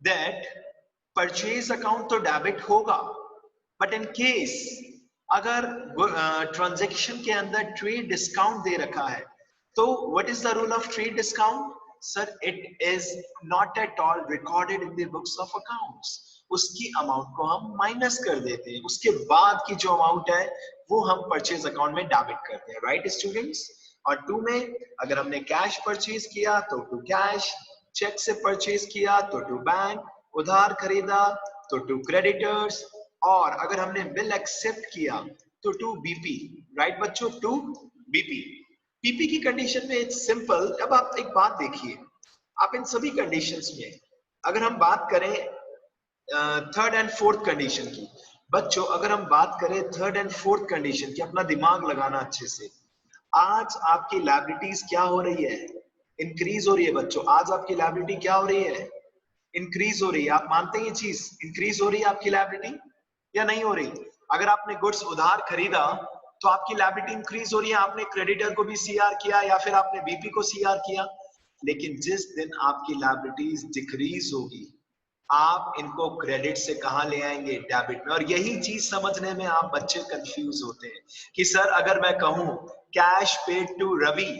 That purchase account तो debit होगा, but in case अगर ट्रांजैक्शन के अंदर ट्रेड डिस्काउंट दे रखा है, तो what is the rule of trade discount? Sir, it is not at all recorded in the books of accounts. उसकी amount को हम माइनस कर देते हैं, उसके बाद की जो अमाउंट है वो हम परचेज अकाउंट में डेबिट करते हैं, राइट स्टूडेंट्स? और टू में अगर हमने कैश परचेज किया तो टू कैश, चेक से परचेज किया तो टू बैंक, उधार खरीदा तो टू क्रेडिटर्स, और अगर हमने बिल एक्सेप्ट किया तो टू बीपी, राइट बच्चों? To BP. पीपी की कंडीशन में इट्स सिंपल। अब आप एक बात देखिए, आप इन सभी कंडीशंस में अगर हम बात करें थर्ड एंड फोर्थ कंडीशन की, बच्चों अगर हम बात करें थर्ड एंड फोर्थ कंडीशन की, अपना दिमाग लगाना अच्छे से। आज आपकी लायबिलिटीज क्या हो रही है? इंक्रीज हो रही है बच्चों। आज आपकी लायबिलिटी क्या हो रही है? इंक्रीज हो रही है। आप मानते हैं ये चीज? इंक्रीज हो रही है आपकी लायबिलिटी या नहीं हो रही? अगर आपने गुड्स उधार खरीदा तो आपकी लायबिलिटी इंक्रीज हो रही है, आपने क्रेडिटर को भी सीआर किया या फिर आपने बीपी को सीआर किया। लेकिन जिस दिन आपकी लायबिलिटीज डिक्रीज होगी, आप इनको क्रेडिट से कहां ले आएंगे? डेबिट में। और यही चीज समझने में आप बच्चे कंफ्यूज होते हैं कि सर अगर मैं कहूं कैश पेड टू रवि,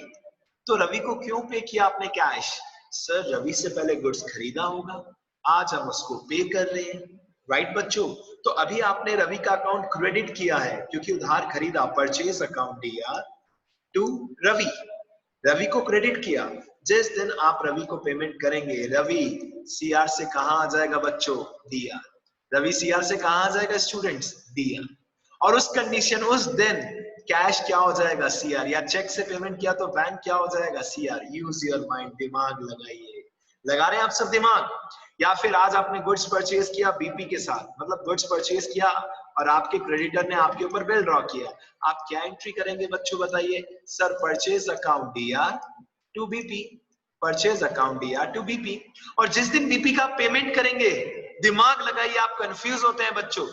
तो रवि को क्यों पे किया आपने कैश? सर रवि से पहले गुड्स खरीदा होगा, आज हम उसको पे कर रहे हैं, राइट बच्चों? तो अभी आपने रवि का अकाउंट क्रेडिट किया है क्योंकि उधार खरीदा, परचेज अकाउंट दिया टू रवि, रवि को क्रेडिट किया। जिस दिन आप रवि को पेमेंट करेंगे, रवि सीआर से कहां आ जाएगा बच्चों? डीआर। रवि सीआर से कहां आ जाएगा स्टूडेंट्स? डीआर। और उस कंडीशन, उस दिन कैश क्या हो जाएगा? सीआर। या चेक से पेमेंट किया तो बैंक क्या हो जाएगा? सीआर। यूज योर माइंड, दिमाग लगाइए। लगा रहे हैं आप सब दिमाग? या फिर आज आपने गुड्स परचेज किया बीपी के साथ, मतलब गुड्स परचेज किया और आपके क्रेडिटर ने आपके ऊपर बिल ड्रॉ किया, आप क्या एंट्री करेंगे बच्चों बताइए? Sir purchase account DR to BP, purchase account DR to BP. और जिस दिन बीपी का पेमेंट करेंगे, दिमाग लगाइए, आप कंफ्यूज होते हैं बच्चों,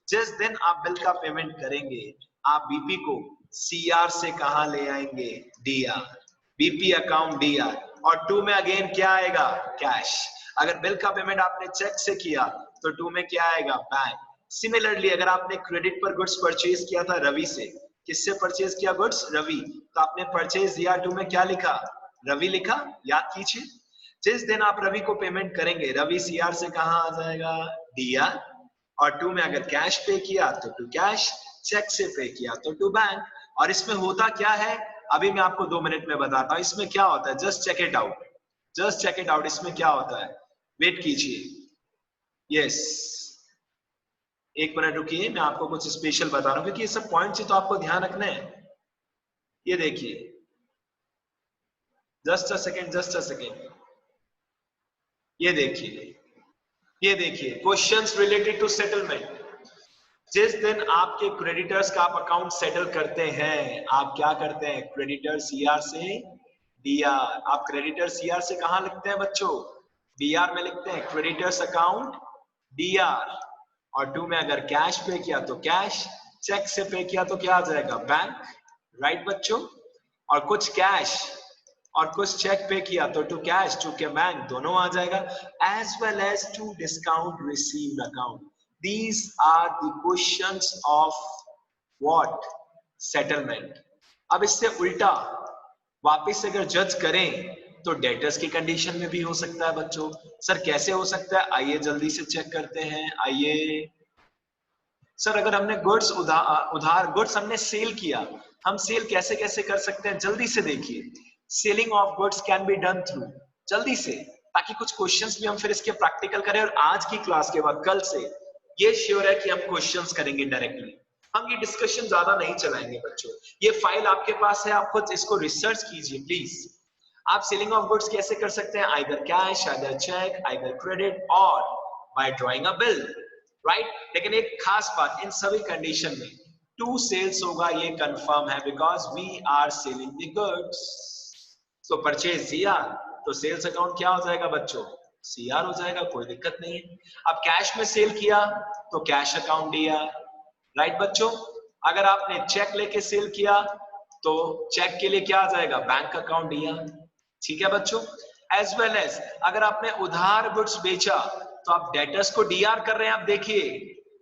जिस दिन आप बिल का पेमेंट करेंगे आप बीपी को सीआर से कहां ले आएंगे? डीआर। BP account DR. और टू में अगेन क्या आएगा? कैश। अगर बिल का पेमेंट आपने चेक से किया तो टू में क्या आएगा? बैंक। सिमिलरली अगर आपने क्रेडिट पर गुड्स परचेज किया था रवि से, किससे परचेज किया गुड्स? रवि, तो आपने परचेज दिया, टू में क्या लिखा? रवि लिखा। याद कीजिए, जिस दिन आप रवि को पेमेंट करेंगे, रवि सीआर से कहां आ जाएगा? डीआर। और टू में अगर कैश पे किया तो टू कैश, चेक से पे किया तो टू बैंक। और इसमें होता क्या है अभी मैं आपको 2 मिनट में बताता हूं। इसमें क्या होता है, just check it out, just check it out. इसमें क्या होता है, वेट कीजिए। यस, एक मिनट रुकिए, मैं आपको कुछ स्पेशल बता रहा हूं क्योंकि ये सब पॉइंट्स ही तो आपको ध्यान रखना है। ये देखिए, just a second, just a second. ये देखिए, ये देखिए, क्वेश्चंस रिलेटेड टू सेटलमेंट। जिस दिन आपके क्रेडिटर्स का आप अकाउंट सेटल करते हैं, आप क्या करते हैं? क्रेडिटर सीआर से डीआर। आप क्रेडिटर सीआर से कहां लिखते हैं बच्चों? डीआर में लिखते हैं, क्रेडिटर्स अकाउंट डीआर। और टू में अगर कैश पे किया तो कैश, चेक से पे किया तो क्या आ जाएगा? बैंक, राइट बच्चों? और कुछ कैश और कुछ चेक पे किया तो टू कैश टू के बैंक, दोनों आ जाएगा। As well as to discount received account. These are the questions of what? Settlement. अब इससे उल्टा वापस अगर जज करें तो डेटर्स की कंडीशन में भी हो सकता है बच्चों। सर कैसे हो सकता है? आइए जल्दी से चेक करते हैं, आइए। सर अगर हमने गुड्स उधार गुड्स हमने सेल किया, हम सेल कैसे कैसे कर सकते हैं? जल्दी से देखिए, selling of goods can be done through, जल्दी से, ताकि कुछ क्वेश्चंस भी हम फिर इसके प्रैक्टिकल करें। और आज की क्लास के बाद कल से ये श्योर है कि हम क्वेश्चंस करेंगे डायरेक्टली। हम ये डिस्कशन ज्यादा नहीं चलाएंगे बच्चों। ये फाइल आपके पास है, आप खुद इसको रिसर्च कीजिए प्लीज। आप सेलिंग ऑफ गुड्स कैसे कर सकते हैं? Either cash, either cheque, either credit, और by drawing a bill, right? लेकिन एक खास बात, इन सभी कंडीशन में टू सेल्स होगा, ये कंफर्म है, because we are selling the goods. तो परचेज दिया तो सेल्स अकाउंट क्या हो जाएगा बच्चों? सीआर हो जाएगा, कोई दिक्कत नहीं है। अब कैश में सेल किया तो कैश अकाउंट दिया, राइट बच्चों? अगर आपने चेक लेके सेल किया तो चेक के लिए क्या आ जाएगा? बैंक अकाउंट दिया, ठीक है बच्चों? एज वेल एज अगर आपने उधार गुड्स बेचा तो आप डेटर्स को डीआर कर रहे हैं। आप देखिए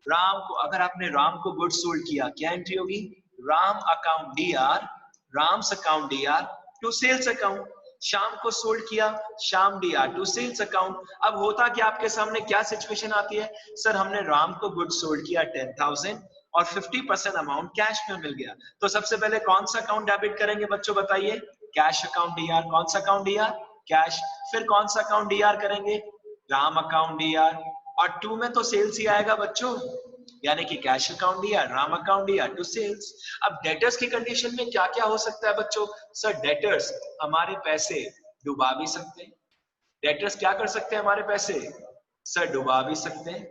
राम को, अगर आपने राम को गुड्स सोल्ड किया, क्या एंट्री होगी? Ram account DR, Ram's account DR to sales account. शाम को सोल्ड किया, शाम डीआर टू सेल्स अकाउंट। अब होता कि आपके सामने क्या सिचुएशन आती है? सर हमने राम को गुड्स सोल्ड किया 10,000 और 50% अमाउंट कैश में मिल गया, तो सबसे पहले कौन सा अकाउंट डेबिट करेंगे बच्चों बताइए? Cash account D R. कौन सा अकाउंट डीआर? कैश। फिर कौन सा अकाउंट डीआर करेंगे? Ram account DR. और टू में तो सेल्स ही आएगा बच्चों, यानी कि cash account DR, Ram account DR to sales. अब डेटर्स की कंडीशन में क्या क्या हो सकता है बच्चों? सर डेटर्स हमारे पैसे डुबा भी सकते हैं। डेटर्स क्या कर सकते हैं हमारे पैसे? सर डुबा भी सकते हैं।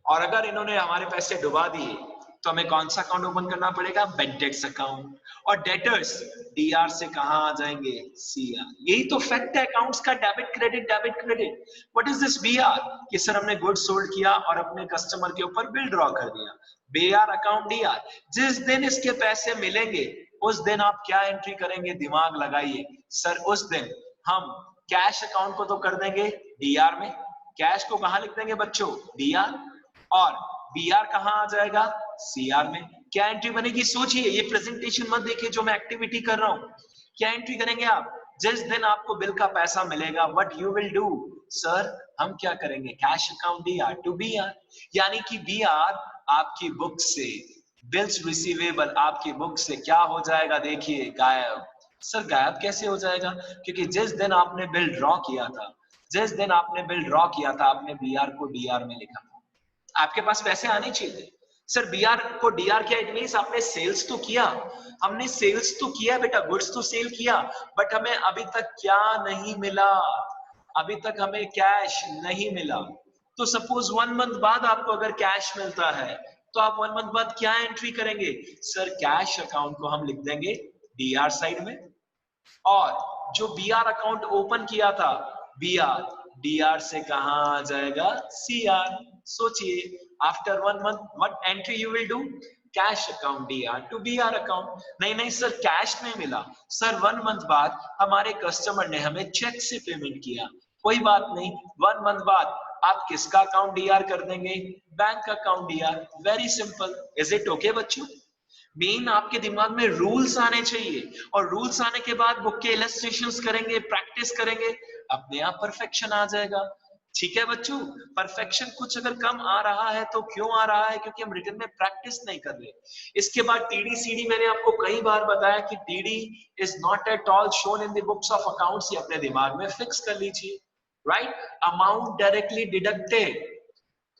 और अगर इन्होंने हमारे पैसे डुबा दिए तो हमें कौन सा अकाउंट ओपन करना पड़ेगा? बेंटेक्स अकाउंट। और डेटर्स डीआर से कहां आ जाएंगे? सीआर। यही तो फैक्ट है अकाउंट्स का, debit credit debit credit. What is this BR? कि सर हमने गुड्स सोल्ड किया और अपने कस्टमर के ऊपर बिल ड्रॉ कर दिया। BR account DR. जिस दिन इसके पैसे मिलेंगे उस दिन आप क्या एंट्री करेंगे? दिमाग लगाइए। सर उस दिन हम कैश अकाउंट को तो कर देंगे डीआर में, कैश को कहां लिख देंगे बच्चों? डीआर। और बीआर कहां आ जाएगा? सीआर में। क्या एंट्री बनेगी? सोचिए, ये प्रेजेंटेशन मत देखिए जो मैं एक्टिविटी कर रहा हूं। क्या एंट्री करेंगे आप? जिस दिन आपको बिल का पैसा मिलेगा, what you will do? Sir हम क्या करेंगे? Cash account DR to BR. यानी कि बीआर आपकी बुक से, बिल्स रिसीवेबल आपकी बुक से क्या हो जाएगा? देखिए गायब। सर गायब कैसे हो जाएगा? क्योंकि जिस दिन आपने बिल ड्रॉ किया था, जिस दिन आपने बिल ड्रॉ किया था, आपने बीआर को डीआर में लिखा था, आपके पास पैसे आने चाहिए। सर बीआर को डीआर किया, इट मींस आपने सेल्स तो किया, हमने सेल्स तो किया बेटा, गुड्स तो सेल किया, बट हमें अभी तक क्या नहीं मिला? अभी तक हमें कैश नहीं मिला। तो सपोज 1 मंथ बाद आपको अगर कैश मिलता है तो आप 1 मंथ बाद क्या एंट्री करेंगे? सर कैश अकाउंट को हम लिख देंगे डीआर साइड में, और जो बीआर अकाउंट ओपन किया था, बीआर डीआर से कहां आ जाएगा? सीआर। सोचिए, after 1 month what entry you will do? Cash account DR to BR account. नहीं नहीं सर कैश नहीं मिला। सर 1 मंथ बाद हमारे कस्टमर ने हमें चेक से पेमेंट किया, कोई बात नहीं, 1 मंथ बाद आप किसका अकाउंट डीआर कर देंगे? Bank account DR. Very simple. Is it okay बच्चों? मेन आपके दिमाग में रूल्स आने चाहिए, और रूल्स आने के बाद बुक के इलस्ट्रेशंस करेंगे, प्रैक्टिस करेंगे, अपने आप परफेक्शन आ जाएगा। ठीक है बच्चों? परफेक्शन कुछ अगर कम आ रहा है तो क्यों आ रहा है? क्योंकि हम रिटन में प्रैक्टिस नहीं कर रहे। इसके बाद टीडी सीडी, मैंने आपको कई बार बताया कि TD is not at all shown in the books of accounts. ये अपने दिमाग में फिक्स कर लीजिए। राइट? Amount directly deducted.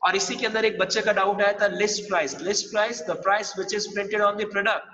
और इसी के अंदर एक बच्चे का डाउट आया था, list price. List price the price which is printed on the product.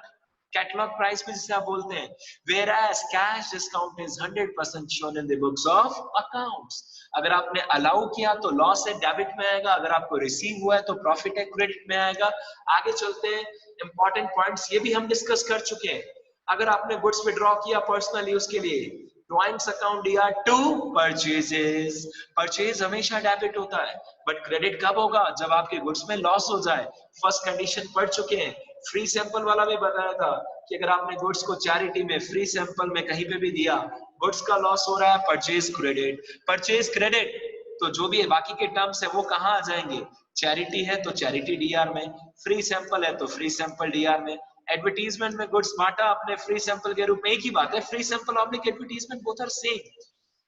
Catalogue price भी जिसे आप बोलते हैं। Whereas cash discount is 100% shown in the books of accounts. अगर आपने अलाउ किया तो लॉस है डेबिट में आएगा, अगर आपको रिसीव हुआ है तो प्रॉफिट है क्रेडिट में आएगा। आगे चलते हैं, इंपॉर्टेंट पॉइंट्स ये भी हम डिस्कस कर चुके हैं। अगर आपने गुड्स विड्रॉ किया पर्सनल यूज के लिए, drawings account DR to purchases. Purchase हमेशा डेबिट होता है, बट क्रेडिट कब होगा? जब आपके गुड्स में लॉस हो जाए। फर्स्ट कंडीशन पढ़ चुके हैं। फ्री सैंपल वाला भी बताया था कि अगर आपने गुड्स को चैरिटी में, फ्री सैंपल में कहीं पे भी दिया, गुड्स का लॉस हो रहा है, परचेज क्रेडिट। परचेज क्रेडिट तो जो भी है बाकी के टर्म्स है वो कहां आ जाएंगे? चैरिटी है तो चैरिटी डीआर में, फ्री सैंपल है तो फ्री सैंपल डीआर में। एडवर्टीजमेंट में गुड्स बांटा आपने फ्री सैंपल के रूप में, एक ही बात है, free sample oblique advertisement both are same.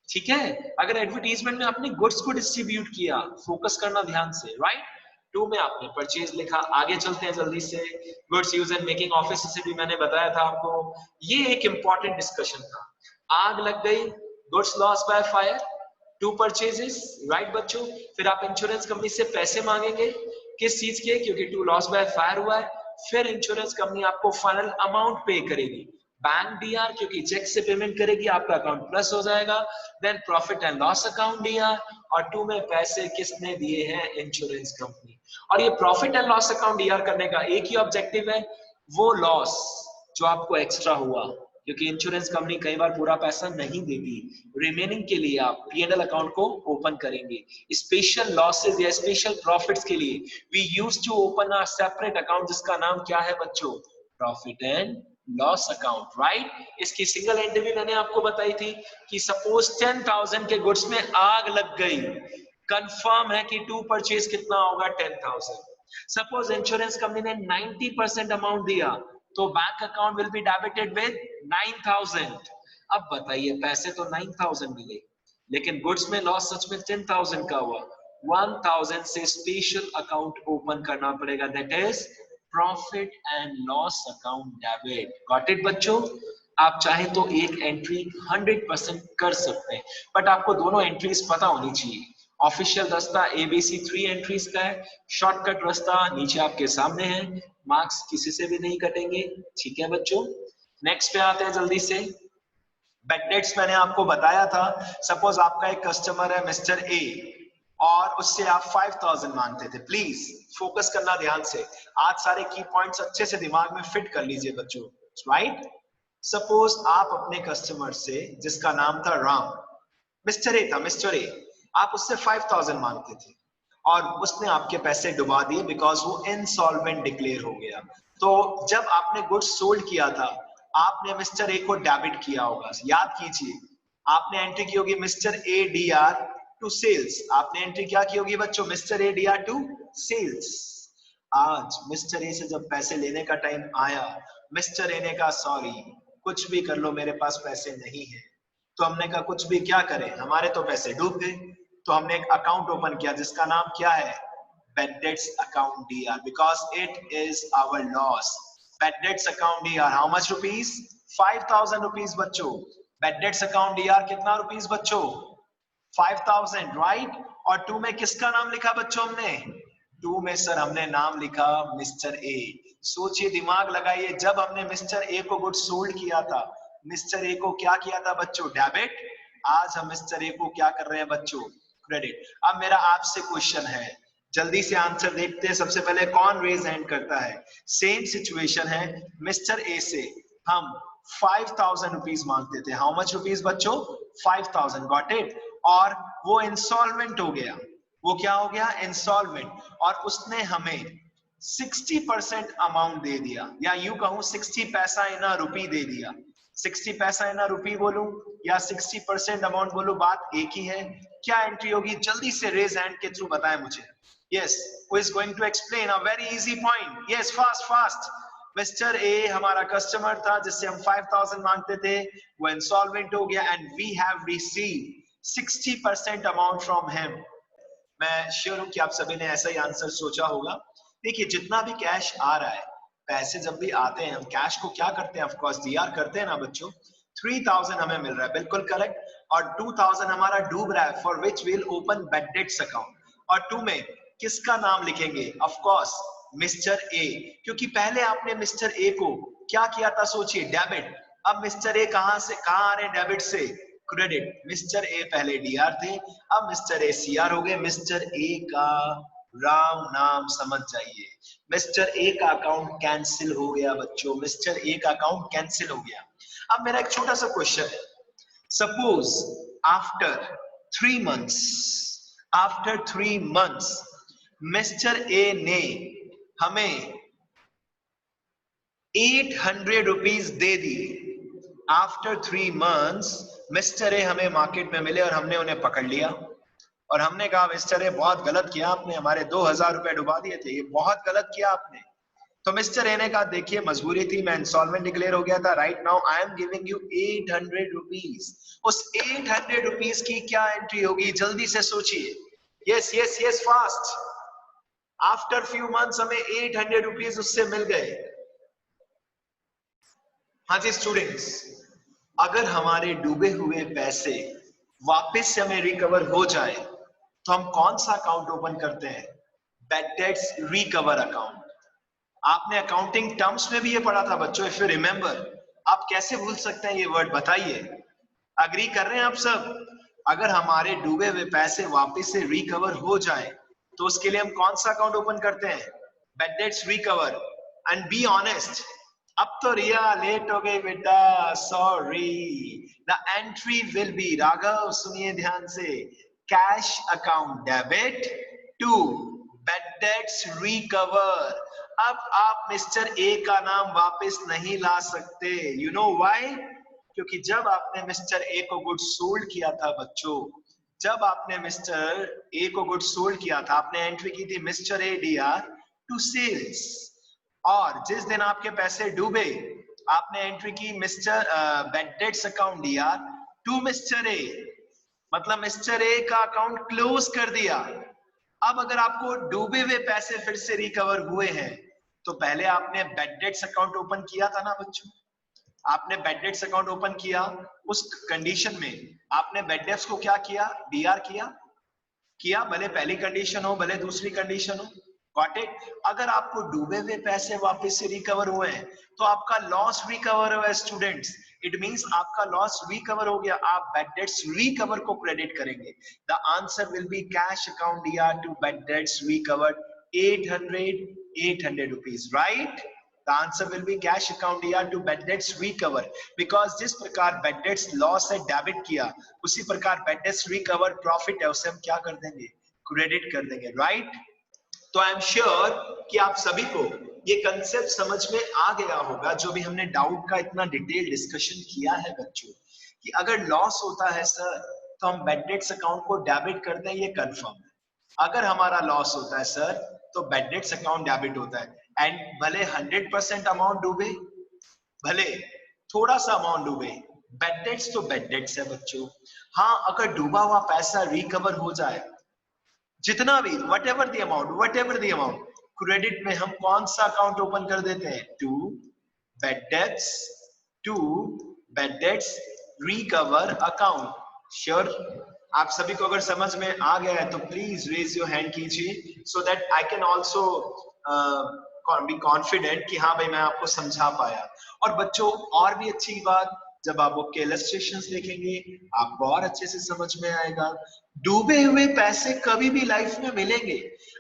ठीक है? अगर एडवर्टीजमेंट में आपने गुड्स को डिस्ट्रीब्यूट किया, फोकस करना ध्यान से, राइट? टू में आपने परचेज लिखा। आगे चलते हैं जल्दी से। Goods use and making office से भी मैंने बताया था आपको, ये एक इंपॉर्टेंट डिस्कशन था। आग लग गई, goods loss by fire, to purchases, right बच्चों? फिर आप इंश्योरेंस कंपनी से पैसे मांगेंगे, किस चीज के? क्योंकि टू लॉस बाय फायर हुआ है। फिर इंश्योरेंस कंपनी आपको फाइनल अमाउंट पे करेगी। बैंक डीआर, क्योंकि चेक से पेमेंट करेगी, आपका अकाउंट प्लस हो जाएगा। Then profit and loss account DR, और टू में पैसे किसने दिए हैं? Insurance company. और ये profit and loss account DR करने का एक ही ऑब्जेक्टिव है, वो लॉस जो आपको एक्स्ट्रा हुआ, क्योंकि इंश्योरेंस कंपनी कई बार पूरा पैसा नहीं देती, रिमेनिंग के लिए आप पीएनएल अकाउंट को ओपन करेंगे। स्पेशल लॉसेस या स्पेशल प्रॉफिट्स के लिए we used to open a separate account जिसका नाम क्या है बच्चों? Profit and loss account, right. इसकी सिंगल एंट्री भी मैंने आपको बताई थी कि सपोज 10,000 के गुड्स में आग लग गई, कंफर्म है कि टू परचेज कितना होगा 10,000। सपोज इंश्योरेंस कंपनी ने 90% अमाउंट दिया, तो bank account will be debited with 9,000। अब बताइए, पैसे तो 9,000 मिले, लेकिन गुड्स में लॉस सच में 10,000 का हुआ। 1,000 से स्पेशल अकाउंट ओपन करना पड़ेगा, that is profit and loss account debit. Got it बच्चों? आप चाहें तो एक एंट्री 100% कर सकते हैं, बट आपको दोनों एंट्रीज पता होनी चाहिए। ऑफिशियल रास्ता एबीसी 3 एंट्रीज का है, शॉर्टकट रास्ता नीचे आपके सामने है, मार्क्स किसी से भी नहीं कटेंगे, ठीक है बच्चों। नेक्स्ट पे आते हैं जल्दी से। बैड डेट्स मैंने आपको बताया था, सपोज आपका एक कस्टमर है मिस्टर ए और उससे आप 5,000 मांगते थे। प्लीज फोकस करना ध्यान से, आज सारे की पॉइंट्स अच्छे से दिमाग में फिट कर लीजिए बच्चों, राइट। सपोज आप अपने कस्टमर से, जिसका नाम था राम, मिस्टर ए था, मिस्टर ए, आप उससे 5,000 मांगते थे और उसने आपके पैसे डुबा दिए बिकॉज वो इनसॉल्वेंट डिक्लेयर हो गया। तो जब आपने गुड्स सोल्ड किया था, आपने मिस्टर ए को डेबिट किया होगा, याद कीजिए। आपने एंट्री की होगी mister A D R to sales. आपने एंट्री क्या की होगी बच्चों? Mister A D R to sales. आज मिस्टर ए से जब पैसे लेने का टाइम आया, मिस्टर ए ने कहा सॉरी, कुछ भी कर लो, मेरे पास पैसे नहीं है। तो हमने कहा कुछ भी क्या करें, हमारे तो पैसे डूब गए। तो हमने एक अकाउंट ओपन किया जिसका नाम क्या है? Bad debts account DR, because it is our loss. Bad debts account DR, how much rupees? 5,000 rupees बच्चों। Bad debts account DR कितना रुपीस बच्चों? 5,000, राइट। और 2 में किसका नाम लिखा बच्चों हमने? 2 में सर हमने नाम लिखा मिस्टर ए। सोचिए, दिमाग लगाइए, जब हमने मिस्टर ए को गुड सोल्ड किया था, मिस्टर ए को क्या किया था बच्चों? डेबिट। आज हम मिस्टर ए को क्या कर रहे हैं बच्चों? क्रेडिट। अब मेरा आपसे क्वेश्चन है, जल्दी से आंसर देखते हैं। सबसे पहले कौन रेज हैंड करता है? सेम सिचुएशन है, मिस्टर ए से हम 5,000 रुपीज मांगते थे। हाउ मच रुपीज बच्चों? 5,000, गॉट इट। और वो इंस्टॉलमेंट हो गया। वो क्या हो गया? इंस्टॉलमेंट। और उसने हमें 60% अमाउंट दे दिया, या यूं कहूं 60 पैसा इन अ रुपी दे दिया। 60 पैसा इन अ रुपी बोलूं या 60% अमाउंट बोलूं, बात एक ही है। क्या एंट्री होगी? जल्दी से रेज हैंड के थ्रू बताएं मुझे। Yes, who is going to explain a very easy point? Yes, fast fast. Mister A हमारा कस्टमर था जिससे हम 5,000 मांगते थे, वो इंसॉल्वेंट हो गया and we have received 60% amount from him. मैं श्योर हूं कि आप सभी ने ऐसा ही आंसर सोचा होगा। देखिए, जितना भी कैश आ रहा है, पैसे जब भी आते हैं, हम कैश को क्या करते हैं? ऑफ कोर्स डीआर करते हैं ना बच्चों। 3,000 हमें मिल रहा है, बिल्कुल करेक्ट। और 2,000 हमारा डूब रहा है, for which will open bad debts account. और 2 में किसका नाम लिखेंगे? ऑफ कोर्स मिस्टर ए, क्योंकि पहले आपने मिस्टर ए को क्या किया था? सोचिए, डेबिट। अब मिस्टर ए कहां से कहां आ रहे हैं? डेबिट से क्रेडिट। मिस्टर ए पहले डीआर थे, अब मिस्टर ए सीआर हो गए। मिस्टर ए का राम नाम समझ जाइए, मिस्टर ए का अकाउंट कैंसिल हो गया बच्चों। मिस्टर ए का अकाउंट कैंसिल हो गया। अब मेरा एक छोटा सा क्वेश्चन है, suppose after 3 months mister A ने हमें 800 रुपीज दे दिए। आफ्टर 3 मंथ्स मिस्टर ए हमें मार्केट में मिले और हमने उन्हें पकड़ लिया और हमने कहा मिस्टर ए बहुत गलत किया आपने, हमारे 2,000 रुपए डुबा दिए थे, ये बहुत गलत किया आपने। तो मिस्टर ए ने कहा देखिए मजबूरी थी, मैं इंस्टॉलमेंट डिक्लेयर हो गया था, right now I am giving you 800 rupees. उस 800 रुपीज की क्या एंट्री होगी? जल्दी से सोचिए। Yes yes yes, fast. After few months हमें 800 रुपीज उससे मिल गए। हाँ जी स्टूडेंट्स, अगर हमारे डूबे हुए पैसे वापस से हमें रिकवर हो जाए तो हम कौन सा अकाउंट ओपन करते हैं? Bad debts recover account. आपने अकाउंटिंग टर्म्स में भी ये पढ़ा था बच्चों, इफ यू रिमेंबर। आप कैसे भूल सकते हैं ये वर्ड? बताइए, अग्री कर रहे हैं आप सब? अगर हमारे डूबे हुए पैसे वापस से रिकवर हो जाए तो उसके लिए हम कौन सा अकाउंट ओपन करते हैं? Bad debts recover. And be honest, अब तो रिया लेट हो गई बेटा, sorry. The entry will be, Raghav सुनिए ध्यान से, cash account debit to bad debts recover. अब आप मिस्टर ए का नाम वापस नहीं ला सकते। You know why? क्योंकि जब आपने मिस्टर ए को गुड सोल्ड किया था बच्चों, जब आपने मिस्टर ए को गुड सोल्ड किया था, आपने एंट्री की थी mister A DR to sales, और जिस दिन आपके पैसे डूबे आपने एंट्री की mister bad debts account DR to mister A, मतलब मिस्टर ए का अकाउंट क्लोज कर दिया। अब अगर आपको डूबे हुए पैसे फिर से रिकवर हुए हैं तो पहले आपने बैड डेट्स अकाउंट ओपन किया था ना बच्चों, आपने बैड डेट्स अकाउंट ओपन किया, उस कंडीशन में आपने बैड डेट्स को क्या किया, डीआर किया, भले पहली कंडीशन हो भले दूसरी कंडीशन हो। Got it? अगर आपको डूबे हुए पैसे वापस से रिकवर हुए हैं तो आपका लॉस रिकवर हुआ है स्टूडेंट्स, इट मींस आपका लॉस रिकवर हो गया, आप बैड डेट्स रिकवर को क्रेडिट करेंगे। The answer will be cash account DR to bad debts recovered 800 rupees, right? The answer will be cash account DR to bad debts recover, because जिस प्रकार bad debts loss है debit किया, उसी प्रकार bad debts recover profit है उसे हम क्या कर देंगे, क्रेडिट कर देंगे, राइट? तो आई एम श्योर कि आप सभी को ये कंसेप्ट समझ में आ गया होगा, जो भी हमने डाउट का इतना डिटेल डिस्कशन किया है बच्चों, कि अगर लॉस होता है सर तो हम बैड डेट्स अकाउंट को डेबिट करते हैं, ये कंफर्म है। अगर हमारा लॉस होता है सर तो बैड डेट्स अकाउंट डेबिट होता है, एंड भले 100% अमाउंट डूबे, भले थोड़ा सा अमाउंट डूबे, बैड डेट्स तो बैड डेट्स है बच्चों। हाँ, अगर डूबा हुआ पैसा रिकवर हो जाए, जितना भी whatever the amount, credit में हम कौन सा अकाउंट ओपन कर देते हैं, to bad debts recover account. Sure? आप सभी को अगर समझ में आ गया है तो प्लीज रेज योर हैंड कीजिए, so that I can also be confident कि हाँ भाई मैं आपको समझा पाया। और बच्चों और भी अच्छी बात, जब आप बुक के इलस्ट्रेशंस देखेंगे आपको और अच्छे से समझ में आएगा। डूबे हुए पैसे कभी भी लाइफ में मिलेंगे।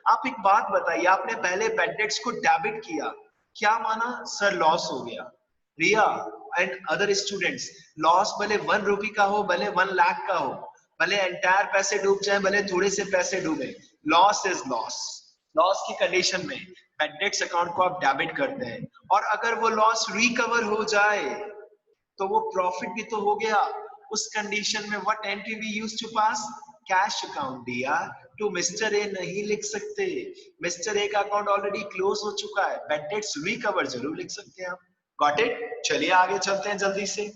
आप एक बात बताइए, आपने पहले बैड डेट्स को डेबिट किया, क्या माना सर लॉस हो गया। रिया एंड अदर स्टूडेंट्स, लॉस भले 1 रुपए का हो भले 1 लाख का हो, भले एंटायर पैसे डूब जाए भले थोड़े से पैसे डूबे, लॉस इज लॉस। लॉस की कंडीशन में बैड डेट्स अकाउंट को आप डेबिट करते हैं, और अगर वो लॉस रिकवर हो जाए तो वो प्रॉफिट भी तो हो गया। उस कंडीशन में what entry we used to pass, cash account DR to mister A नहीं लिख सकते, मिस्टर ए का अकाउंट ऑलरेडी क्लोज हो चुका है, बैड डेट्स रिकवर जरूर लिख सकते हैं आप। Got it? चलिए आगे चलते हैं जल्दी से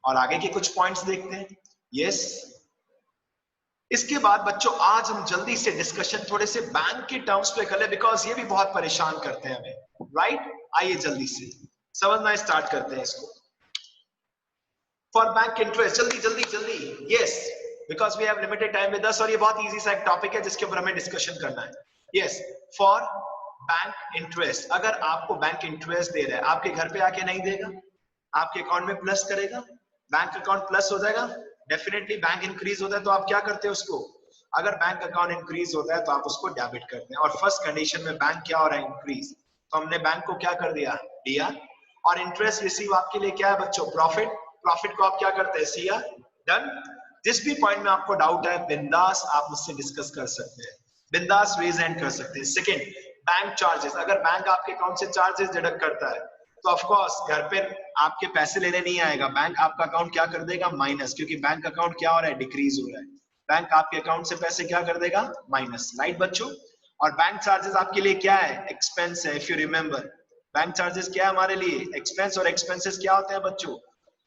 और आगे के कुछ पॉइंट्स देखते हैं। यस, इसके बाद बच्चों आज हम जल्दी से डिस्कशन थोड़े से बैंक के टर्म्स पे कर ले, बिकॉज ये भी बहुत परेशान करते हैं हमें, राइट? आइए जल्दी से समझना स्टार्ट करते हैं इसको। फॉर बैंक इंटरेस्ट, जल्दी जल्दी जल्दी, yes, because we have limited time with us, और ये बहुत इजी सा एक टॉपिक है जिसके ऊपर हमें डिस्कशन करना है। यस, फॉर बैंक इंटरेस्ट, अगर आपको बैंक इंटरेस्ट दे रहा है, आपके घर पे आके नहीं देगा, आपके अकाउंट में प्लस करेगा, बैंक अकाउंट प्लस हो जाएगा। डेफिनेटली बैंक इंक्रीज होता है तो आप क्या करते हैं उसको, अगर बैंक अकाउंट इंक्रीज होता है तो आप उसको डेबिट करते हैं, और फर्स्ट कंडीशन में बैंक क्या हो रहा है, इंक्रीज, तो हमने बैंक को क्या कर दिया, दिया। और इंटरेस्ट रिसीव आपके लिए क्या है बच्चों, प्रॉफिट, प्रॉफिट को आप क्या करते हैं, सीआर, डन। जिस भी पॉइंट में आपको डाउट है बिंदास आप मुझसे डिस्कस कर सकते हैं, बिंदास रेज हैंड कर सकते हैं। सेकंड, बैंक चार्जेस, अगर बैंक आपके अकाउंट से चार्जेस डिडक्ट करता है तो ऑफ कोर्स घर पे आपके पैसे लेने नहीं आएगा, बैंक आपका अकाउंट क्या कर देगा, माइनस, क्योंकि बैंक अकाउंट क्या हो रहा है, डिक्रीज हो रहा है, बैंक आपके अकाउंट से पैसे क्या कर देगा, माइनस, राइट बच्चों। और बैंक चार्जेस आपके लिए क्या है, एक्सपेंस है। If you remember, bank charges क्या है हमारे लिए, एक्सपेंस, और एक्सपेंसेस क्या होते हैं बच्चों,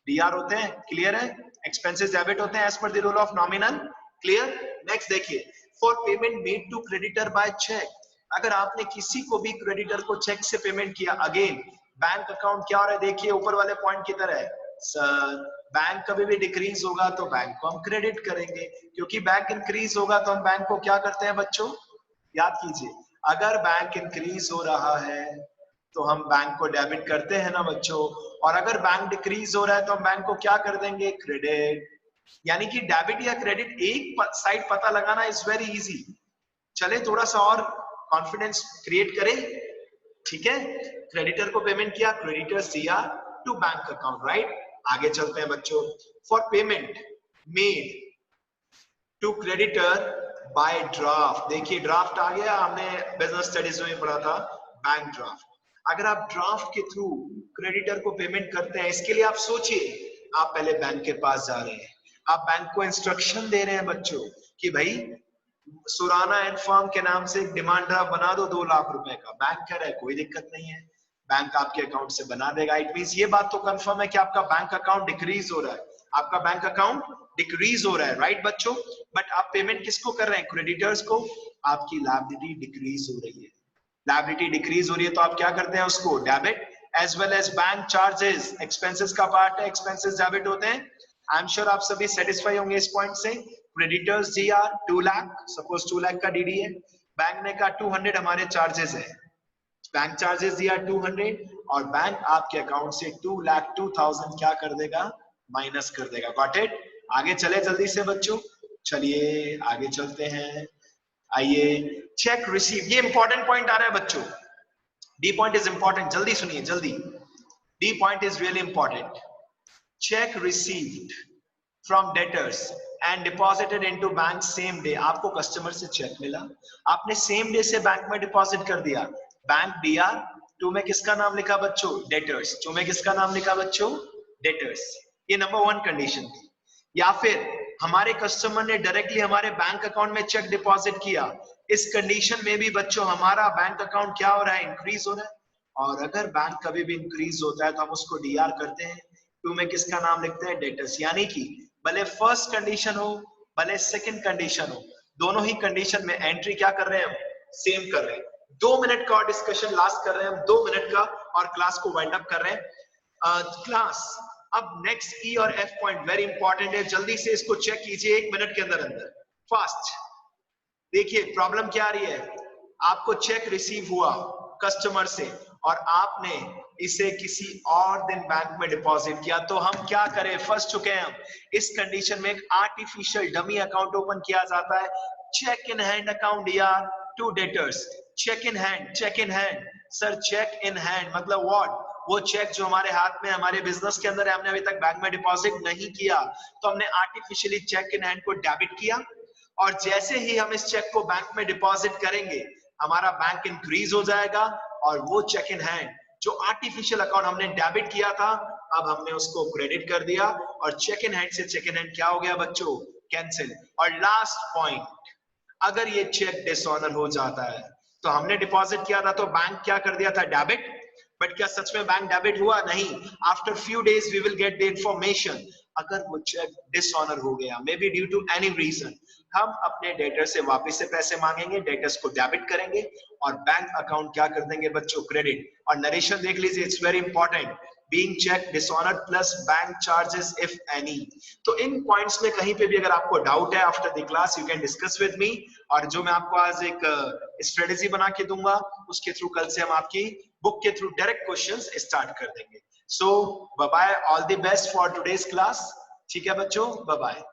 डीआर होते हैं, क्लियर है। एक्सपेंसेस डेबिट होते हैं as per the rule of nominal, clear. Next देखिए, for payment made to creditor by cheque, अगर आपने किसी को भी क्रेडिटर को चेक से पेमेंट किया, अगेन बैंक अकाउंट क्या हो रहा है, देखिए ऊपर वाले पॉइंट की तरह, सर बैंक कभी भी डिक्रीज होगा तो बैंक को हम क्रेडिट करेंगे, क्योंकि बैंक इंक्रीज होगा तो हम बैंक को क्या करते हैं बच्चों, याद कीजिए, अगर बैंक इंक्रीज हो रहा है तो हम बैंक को डेबिट करते हैं ना बच्चों, और अगर बैंक डिक्रीज हो रहा है तो हम बैंक को क्या कर देंगे, क्रेडिट। यानी कि डेबिट या क्रेडिट एक साइड पता लगाना इज वेरी इजी। चले थोड़ा सा और कॉन्फिडेंस क्रिएट करें, ठीक है। क्रेडिटर को पेमेंट किया, creditor CR to bank account, right. आगे चलते हैं बच्चों, for payment made to creditor by draft, देखिए ड्राफ्ट आ गया, हमने बिजनेस स्टडीज में पढ़ा था, बैंक ड्राफ्ट। अगर आप ड्राफ्ट के थ्रू क्रेडिटर को पेमेंट करते हैं, इसके लिए आप सोचिए, आप पहले बैंक के पास जा रहे हैं, आप बैंक को इंस्ट्रक्शन दे रहे हैं बच्चों कि भाई सुराना एंड फर्म के नाम से एक डिमांड ड्राफ्ट बना दो 2 लाख रुपए का। बैंक कह रहा है कोई दिक्कत नहीं है, बैंक आपके अकाउंट से बना देगा। इट मींस ये बात तो कंफर्म है कि आपका बैंक अकाउंट डिक्रीज हो रहा है, आपका बैंक अकाउंट डिक्रीज हो रहा है, राइट बच्चों। बट आप पेमेंट किसको कर रहे हैं? क्रेडिटर्स को। आपकी लायबिलिटी डिक्रीज हो रही है, लायबिलिटी डिक्रीज हो रही है तो आप क्या करते हैं? उसको debit. As well as bank charges expenses का पार्ट है, एक्सपेंसेस डेबिट होते हैं। आई एम श्योर आप सभी सेटिस्फाई होंगे इस पॉइंट से। Creditors GR 2 lakh, suppose 2 lakh का डीडी है, बैंक ने कहा 200 हमारे चार्जेस है, बैंक चार्जेस दिया 200 और बैंक आपके अकाउंट से 2,02,000 क्या कर देगा? माइनस कर देगा। Got it? आगे चले जल्दी से बच्चों, चलिए आगे चलते हैं। आइए, चेक रिसीव, ये इंपॉर्टेंट पॉइंट आ रहा है बच्चों। डी पॉइंट इज इंपॉर्टेंट, जल्दी सुनिए जल्दी। D point is really important. Check received from debtors and deposited into bank same day. आपको कस्टमर से चेक मिला, आपने सेम डे से बैंक में डिपॉजिट कर दिया। बैंक डीआर, टू में किसका नाम लिखा बच्चों? डेटर्स। टू में किसका नाम लिखा बच्चों? डेटर्स। ये नंबर 1 कंडीशन थी। या फिर हमारे कस्टमर ने डायरेक्टली हमारे बैंक अकाउंट में चेक डिपॉजिट किया। इस कंडीशन में भी बच्चों हमारा बैंक अकाउंट क्या हो रहा है? इंक्रीज हो रहा है। और अगर बैंक कभी भी इंक्रीज होता है तो हम उसको डीआर करते हैं। टू में किसका नाम लिखते हैं? डेटर्स। यानी कि भले फर्स्ट कंडीशन हो भले सेकंड कंडीशन हो, दोनों ही कंडीशन में एंट्री क्या कर रहे हैं? हम सेम कर रहे हैं। 2 मिनट का और डिस्कशन लास्ट कर रहे हैं हम, 2 मिनट का, और क्लास को वाइंड अप कर रहे हैं। क्लास अब नेक्स्ट ई और एफ पॉइंट वेरी इंपॉर्टेंट है, जल्दी से इसको चेक कीजिए 1 मिनट के अंदर अंदर, फास्ट। देखिए प्रॉब्लम क्या आ रही है, आपको चेक रिसीव हुआ कस्टमर से और आपने इसे किसी और दिन बैंक में डिपॉजिट किया, तो हम क्या करें? फंस चुके हैं हम। इस कंडीशन में एक आर्टिफिशियल डमी अकाउंट ओपन किया जाता है, चेक इन हैंड अकाउंट यार to debtors. Cheque in hand, cheque in hand sir, cheque in hand मतलब व्हाट? वो चेक जो हमारे हाथ में हमारे बिजनेस के अंदर है, हमने अभी तक बैंक में डिपॉजिट नहीं किया, तो हमने आर्टिफिशियली चेक इन हैंड को डेबिट किया। और जैसे ही हम इस चेक को बैंक में डिपॉजिट करेंगे, हमारा बैंक इंक्रीज हो जाएगा और वो चेक इन हैंड जो आर्टिफिशियल अकाउंट हमने डेबिट किया था, अब हमने उसको क्रेडिट कर दिया और चेक इन हैंड से चेक इन हैंड क्या हो गया बच्चों? कैंसिल। और लास्ट पॉइंट, अगर ये चेक डिसऑनर हो जाता है, तो हमने डिपॉजिट किया था तो बैंक क्या कर दिया था? डेबिट। बट क्या सच में बैंक डेबिट हुआ? नहीं। After few days we will get the information, अगर वो चेक डिसऑनर हो गया, may be due to any reason, हम अपने डेटर से वापस से पैसे मांगेंगे, डेटर्स को डेबिट करेंगे और बैंक अकाउंट क्या कर देंगे बच्चों? क्रेडिट। और नरेशन देख लीजिए, it's very important, being check dishonored plus bank charges if any। तो इन पॉइंट्स में कहीं पे भी अगर आपको डाउट है, after the class you can discuss with me, और जो मैं आपको आज एक स्ट्रेटेजी बना के दूंगा, उसके थ्रू कल से हम आपकी बुक के थ्रू डायरेक्ट क्वेश्चंस स्टार्ट कर देंगे। So bye bye, all the best for today's class. ठीक है बच्चों, बाय बाय।